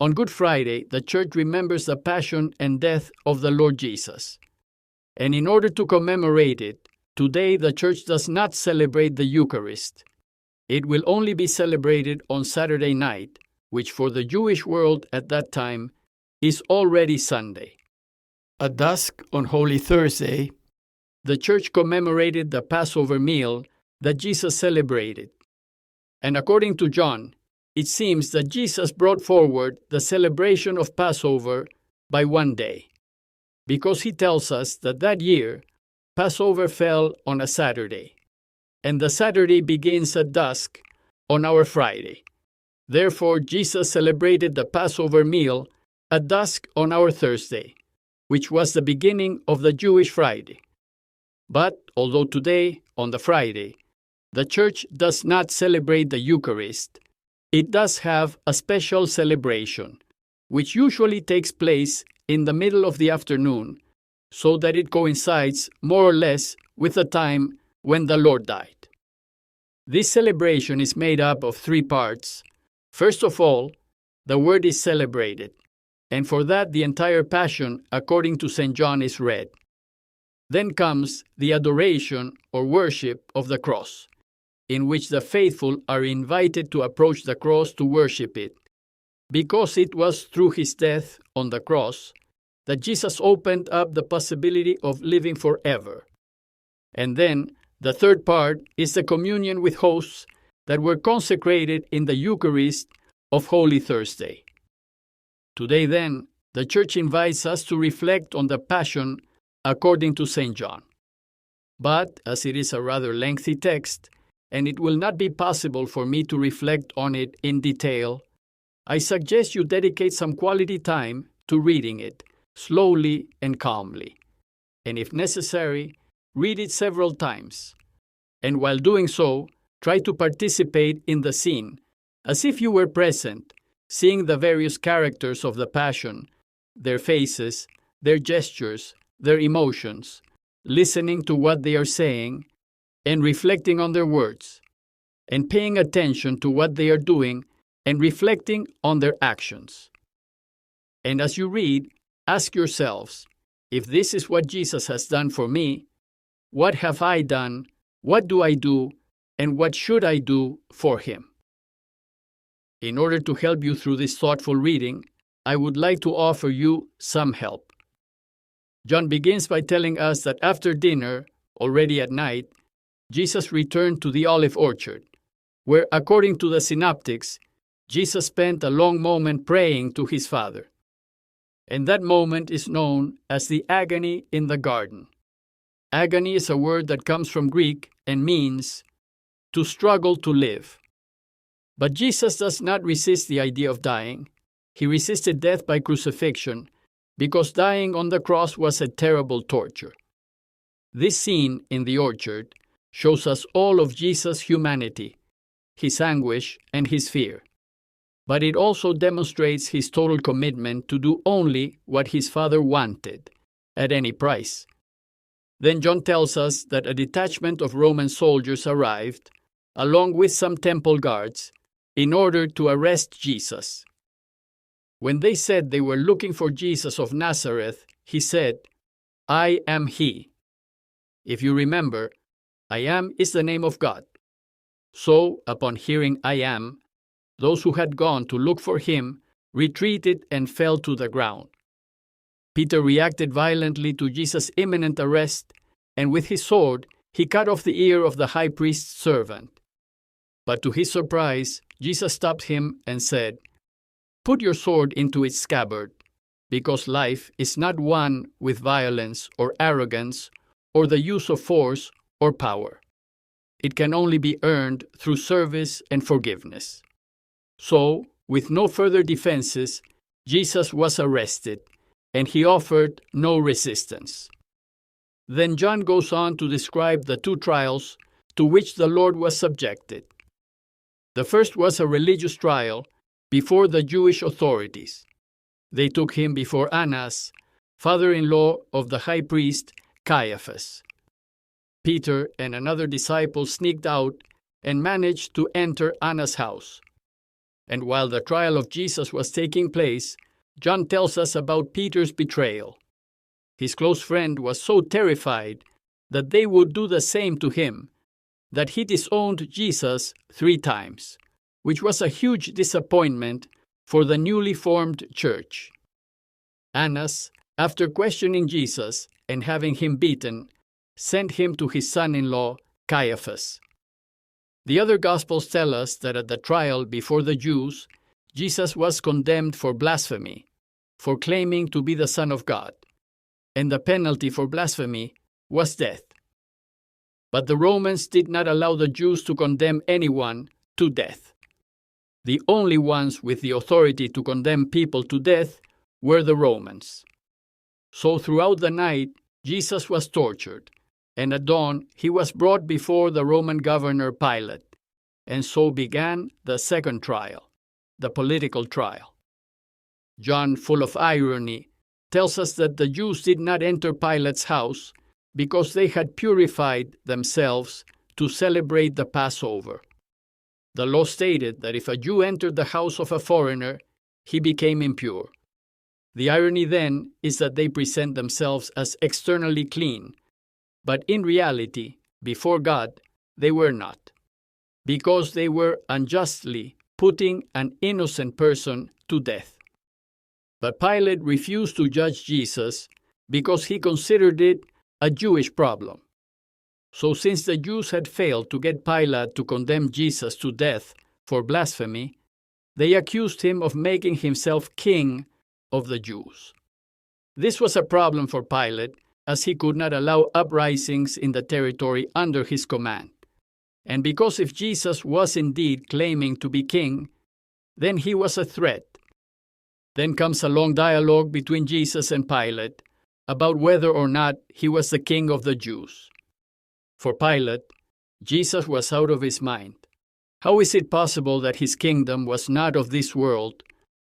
On Good Friday, the Church remembers the passion and death of the Lord Jesus. And in order to commemorate it, today the Church does not celebrate the Eucharist. It will only be celebrated on Saturday night, which for the Jewish world at that time is already Sunday. At dusk on Holy Thursday, the Church commemorated the Passover meal that Jesus celebrated. And according to John, it seems that Jesus brought forward the celebration of Passover by one day, because he tells us that that year, Passover fell on a Saturday, and the Saturday begins at dusk on our Friday. Therefore, Jesus celebrated the Passover meal at dusk on our Thursday, which was the beginning of the Jewish Friday. But although today, on the Friday, the Church does not celebrate the Eucharist, it does have a special celebration, which usually takes place in the middle of the afternoon, so that it coincides more or less with the time when the Lord died. This celebration is made up of three parts. First of all, the Word is celebrated, and for that the entire Passion, according to St. John, is read. Then comes the adoration or worship of the cross, in which the faithful are invited to approach the cross to worship it, because it was through his death on the cross that Jesus opened up the possibility of living forever. And then, the third part is the communion with hosts that were consecrated in the Eucharist of Holy Thursday. Today, then, the Church invites us to reflect on the Passion according to St. John. But, as it is a rather lengthy text, and it will not be possible for me to reflect on it in detail, I suggest you dedicate some quality time to reading it, slowly and calmly. And if necessary, read it several times. And while doing so, try to participate in the scene, as if you were present, seeing the various characters of the Passion, their faces, their gestures, their emotions, listening to what they are saying, and reflecting on their words, and paying attention to what they are doing and reflecting on their actions. And as you read, ask yourselves, if this is what Jesus has done for me, what have I done, what do I do, and what should I do for him? In order to help you through this thoughtful reading, I would like to offer you some help. John begins by telling us that after dinner, already at night, Jesus returned to the olive orchard, where, according to the synoptics, Jesus spent a long moment praying to his Father. And that moment is known as the agony in the garden. Agony is a word that comes from Greek and means to struggle to live. But Jesus does not resist the idea of dying. He resisted death by crucifixion because dying on the cross was a terrible torture. This scene in the orchard shows us all of Jesus' humanity, his anguish, and his fear. But it also demonstrates his total commitment to do only what his Father wanted, at any price. Then John tells us that a detachment of Roman soldiers arrived, along with some temple guards, in order to arrest Jesus. When they said they were looking for Jesus of Nazareth, he said, "I am he." If you remember, I am is the name of God. So, upon hearing I am, those who had gone to look for him retreated and fell to the ground. Peter reacted violently to Jesus' imminent arrest, and with his sword he cut off the ear of the high priest's servant. But to his surprise, Jesus stopped him and said, "Put your sword into its scabbard, because life is not won with violence or arrogance or the use of force or power. It can only be earned through service and forgiveness." So, with no further defenses, Jesus was arrested, and he offered no resistance. Then John goes on to describe the two trials to which the Lord was subjected. The first was a religious trial before the Jewish authorities. They took him before Annas, father-in-law of the high priest Caiaphas. Peter and another disciple sneaked out and managed to enter Annas' house. And while the trial of Jesus was taking place, John tells us about Peter's betrayal. His close friend was so terrified that they would do the same to him that he disowned Jesus 3 times, which was a huge disappointment for the newly formed church. Annas, after questioning Jesus and having him beaten, sent him to his son-in-law, Caiaphas. The other Gospels tell us that at the trial before the Jews, Jesus was condemned for blasphemy, for claiming to be the Son of God, and the penalty for blasphemy was death. But the Romans did not allow the Jews to condemn anyone to death. The only ones with the authority to condemn people to death were the Romans. So throughout the night, Jesus was tortured, and at dawn he was brought before the Roman governor Pilate, and so began the second trial, the political trial. John, full of irony, tells us that the Jews did not enter Pilate's house because they had purified themselves to celebrate the Passover. The law stated that if a Jew entered the house of a foreigner, he became impure. The irony then is that they present themselves as externally clean, but in reality, before God, they were not, because they were unjustly putting an innocent person to death. But Pilate refused to judge Jesus because he considered it a Jewish problem. So since the Jews had failed to get Pilate to condemn Jesus to death for blasphemy, they accused him of making himself king of the Jews. This was a problem for Pilate, as he could not allow uprisings in the territory under his command. And because if Jesus was indeed claiming to be king, then he was a threat. Then comes a long dialogue between Jesus and Pilate about whether or not he was the king of the Jews. For Pilate, Jesus was out of his mind. How is it possible that his kingdom was not of this world?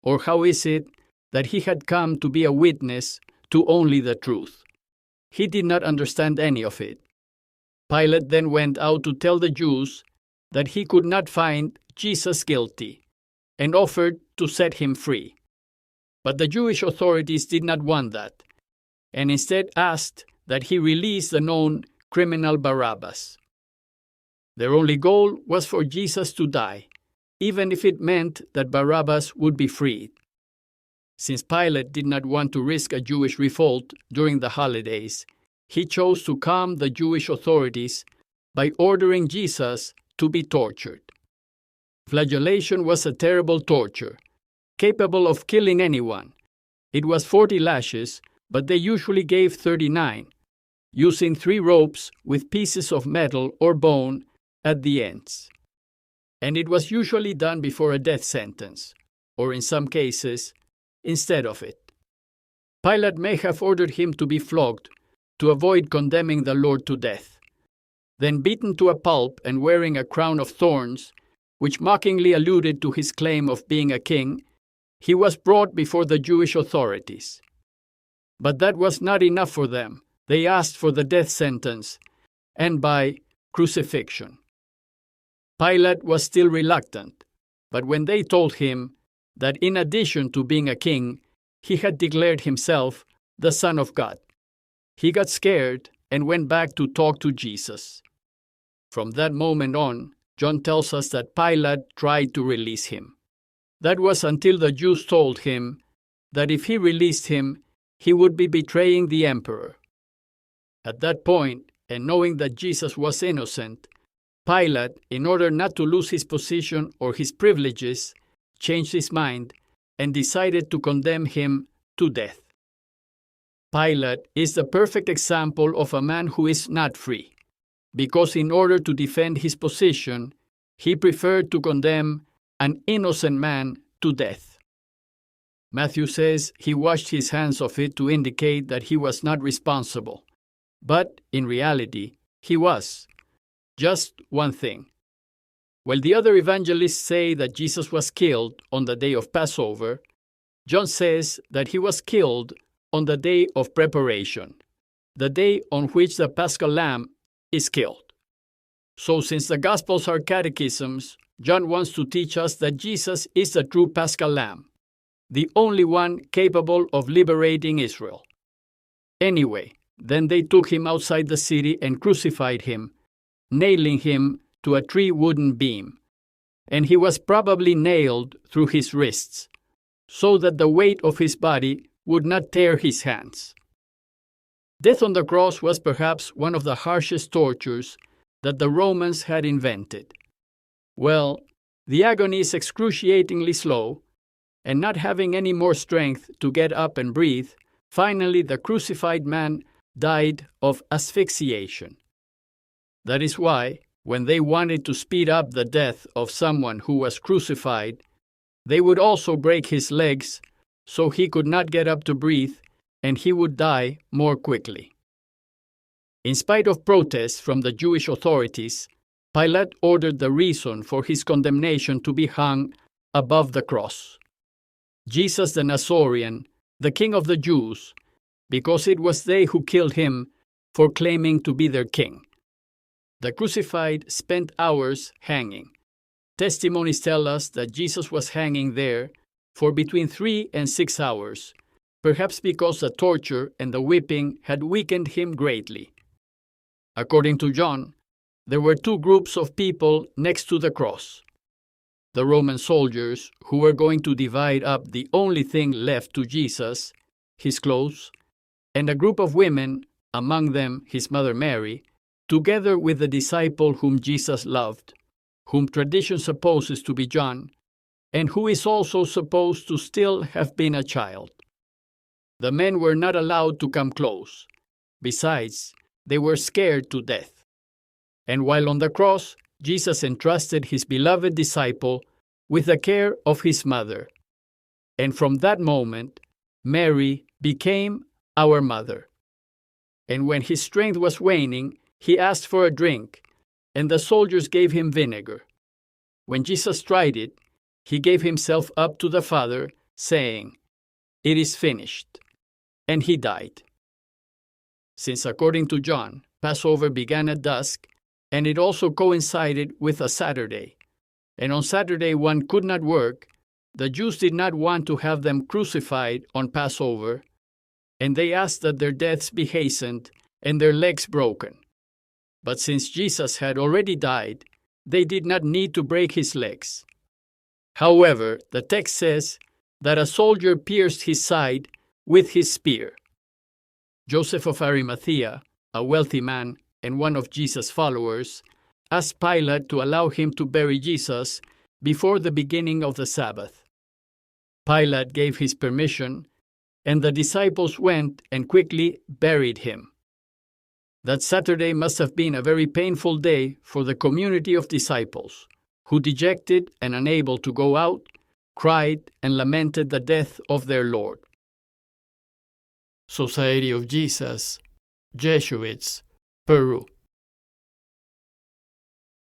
Or how is it that he had come to be a witness to only the truth? He did not understand any of it. Pilate then went out to tell the Jews that he could not find Jesus guilty and offered to set him free. But the Jewish authorities did not want that, and instead asked that he release the known criminal Barabbas. Their only goal was for Jesus to die, even if it meant that Barabbas would be freed. Since Pilate did not want to risk a Jewish revolt during the holidays, he chose to calm the Jewish authorities by ordering Jesus to be tortured. Flagellation was a terrible torture, capable of killing anyone. It was 40 lashes, but they usually gave 39, using 3 ropes with pieces of metal or bone at the ends. And it was usually done before a death sentence, or in some cases, instead of it. Pilate may have ordered him to be flogged to avoid condemning the Lord to death. Then beaten to a pulp and wearing a crown of thorns, which mockingly alluded to his claim of being a king, he was brought before the Jewish authorities. But that was not enough for them. They asked for the death sentence, and by crucifixion. Pilate was still reluctant, but when they told him that in addition to being a king, he had declared himself the Son of God, he got scared and went back to talk to Jesus. From that moment on, John tells us that Pilate tried to release him. That was until the Jews told him that if he released him, he would be betraying the emperor. At that point, and knowing that Jesus was innocent, Pilate, in order not to lose his position or his privileges, changed his mind and decided to condemn him to death. Pilate is the perfect example of a man who is not free, because in order to defend his position, he preferred to condemn an innocent man to death. Matthew says he washed his hands of it to indicate that he was not responsible, but in reality, he was. Just one thing. While the other evangelists say that Jesus was killed on the day of Passover, John says that he was killed on the day of preparation, the day on which the Paschal Lamb is killed. So since the Gospels are catechisms, John wants to teach us that Jesus is the true Paschal Lamb, the only one capable of liberating Israel. Anyway, then they took him outside the city and crucified him, nailing him to a tree wooden beam. And he was probably nailed through his wrists, so that the weight of his body would not tear his hands. Death on the cross was perhaps one of the harshest tortures that the Romans had invented. Well, the agony is excruciatingly slow, and not having any more strength to get up and breathe, finally the crucified man died of asphyxiation. That is why, when they wanted to speed up the death of someone who was crucified, they would also break his legs so he could not get up to breathe and he would die more quickly. In spite of protests from the Jewish authorities, Pilate ordered the reason for his condemnation to be hung above the cross. Jesus the Nazarene, the King of the Jews, because it was they who killed him for claiming to be their king. The crucified spent hours hanging. Testimonies tell us that Jesus was hanging there for between 3 and 6 hours, perhaps because the torture and the whipping had weakened him greatly. According to John, there were 2 groups of people next to the cross: the Roman soldiers who were going to divide up the only thing left to Jesus, his clothes, and a group of women, among them his mother Mary, together with the disciple whom Jesus loved, whom tradition supposes to be John, and who is also supposed to still have been a child. The men were not allowed to come close. Besides, they were scared to death. And while on the cross, Jesus entrusted his beloved disciple with the care of his mother. And from that moment, Mary became our mother. And when his strength was waning, he asked for a drink, and the soldiers gave him vinegar. When Jesus tried it, he gave himself up to the Father, saying, "It is finished," and he died. Since according to John, Passover began at dusk, and it also coincided with a Saturday, and on Saturday one could not work, the Jews did not want to have them crucified on Passover, and they asked that their deaths be hastened and their legs broken. But since Jesus had already died, they did not need to break his legs. However, the text says that a soldier pierced his side with his spear. Joseph of Arimathea, a wealthy man and one of Jesus' followers, asked Pilate to allow him to bury Jesus before the beginning of the Sabbath. Pilate gave his permission, and the disciples went and quickly buried him. That Saturday must have been a very painful day for the community of disciples, who, dejected and unable to go out, cried and lamented the death of their Lord. Society of Jesus, Jesuits, Peru.